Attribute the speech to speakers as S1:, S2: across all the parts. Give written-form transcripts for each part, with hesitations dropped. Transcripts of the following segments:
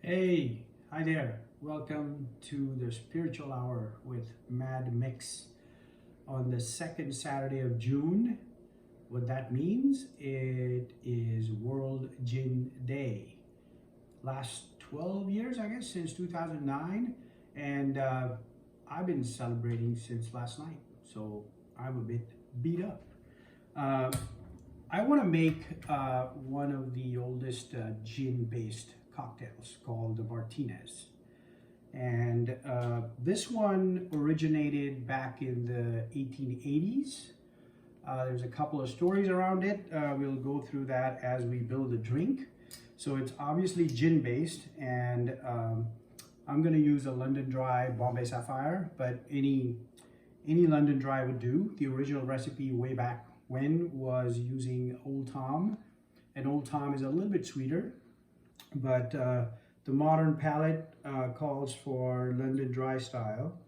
S1: Hey, hi there. Welcome to the Spiritual Hour with Mad Mix on the second Saturday of June. What that means, it is World Gin Day. Last 12 years, I guess, since 2009. And I've been celebrating since last night. So I'm a bit beat up. I want to make one of the oldest gin-based cocktails called the Martinez. And this one originated back in the 1880s. There's a couple of stories around it. We'll go through that as we build the drink. So it's obviously gin-based, and I'm going to use a London Dry Bombay Sapphire, but any London Dry would do. The original recipe way back when was using Old Tom, and Old Tom is a little bit sweeter, but the modern palate calls for London Dry style.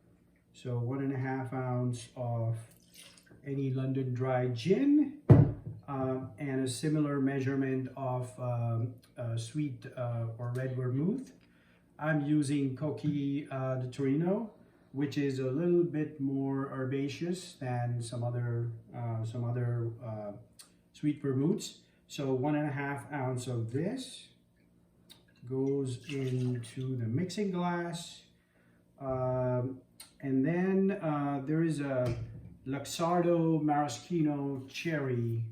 S1: So 1.5 ounces of any London Dry gin, and a similar measurement of sweet or red vermouth. I'm using Cocchi di Torino, which is a little bit more herbaceous than some other sweet vermouths. So 1.5 ounces of this goes into the mixing glass, and then there is a Luxardo Maraschino cherry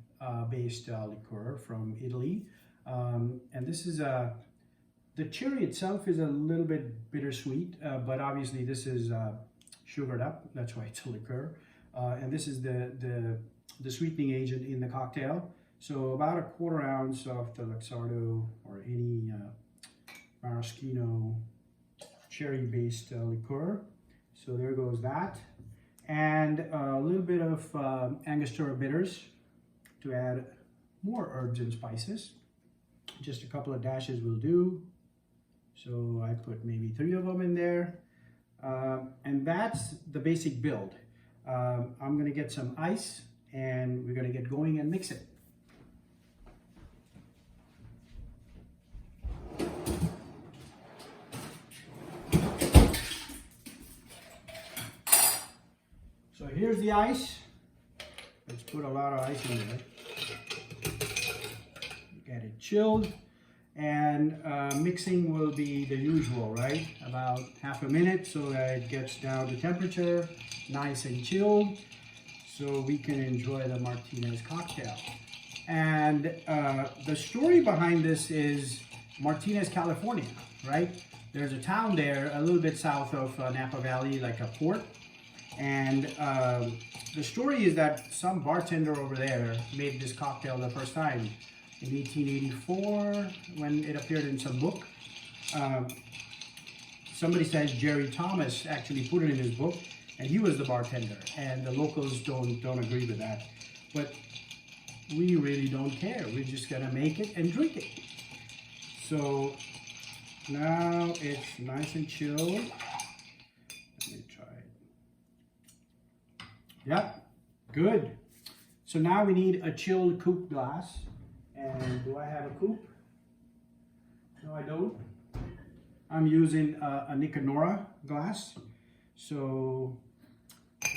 S1: based liqueur from Italy, and this is the cherry itself is a little bit bittersweet, but obviously this is sugared up. That's why it's a liqueur, and this is the sweetening agent in the cocktail. So about 1/4 ounce of the Luxardo or any Maraschino cherry-based liqueur. So there goes that, and a little bit of Angostura Bitters to add more herbs and spices. Just a couple of dashes will do. So I put maybe 3 of them in there, and that's the basic build. I'm gonna get some ice, and we're gonna get going and mix it. So here's the ice. Let's put a lot of ice in there. Get it chilled, and mixing will be the usual, right? About half a minute so that it gets down to temperature, nice and chilled, so we can enjoy the Martinez cocktail. And the story behind this is Martinez, California, right? There's a town there a little bit south of Napa Valley, like a port. And the story is that some bartender over there made this cocktail the first time in 1884 when it appeared in some book. Somebody says Jerry Thomas actually put it in his book, and he was the bartender, and the locals don't agree with that. But we really don't care. We're just gonna make it and drink it. So now it's nice and chilled. Let me try it. Yep, good. So now we need a chilled coupe glass. And do I have a coupe? No, I don't. I'm using a Nicanora glass. So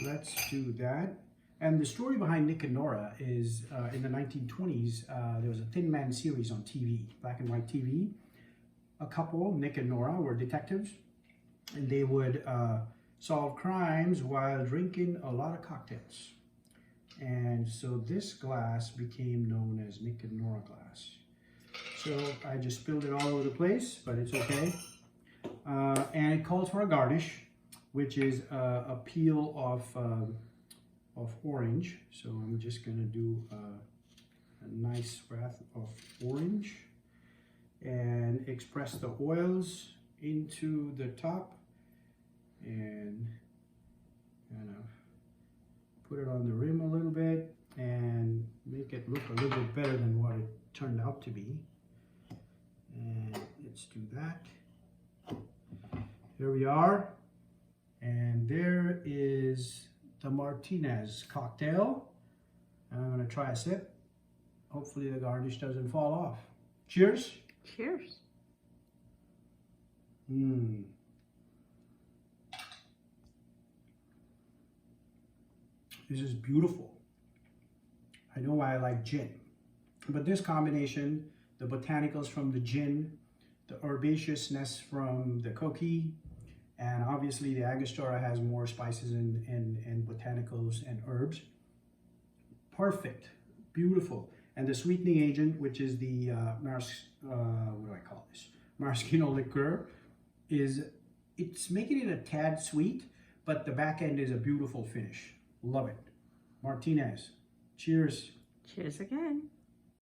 S1: let's do that. And the story behind Nicanora is in the 1920s, there was a Thin Man series on TV, black and white TV. A couple, Nick and Nora, were detectives, and they would solve crimes while drinking a lot of cocktails. And so this glass became known as Nick and Nora glass. So I just spilled it all over the place, but it's okay. And it calls for a garnish, which is a peel of orange. So I'm just gonna do a nice wrath of orange and express the oils into the top and kind of put it on the rim a little bit and make it look a little bit better than what it turned out to be. And let's do that. Here we are. And there is the Martinez cocktail. And I'm gonna try a sip. Hopefully the garnish doesn't fall off. Cheers.
S2: Cheers.
S1: Mmm. This is beautiful. I know why I like gin. But this combination, the botanicals from the gin, the herbaceousness from the koki, and obviously the Angostura has more spices and botanicals and herbs. Perfect. Beautiful. And the sweetening agent, which is the what do I call this? Maraschino Liqueur, it's making it a tad sweet, but the back end is a beautiful finish. Love it. Martinez. Cheers.
S2: Cheers again.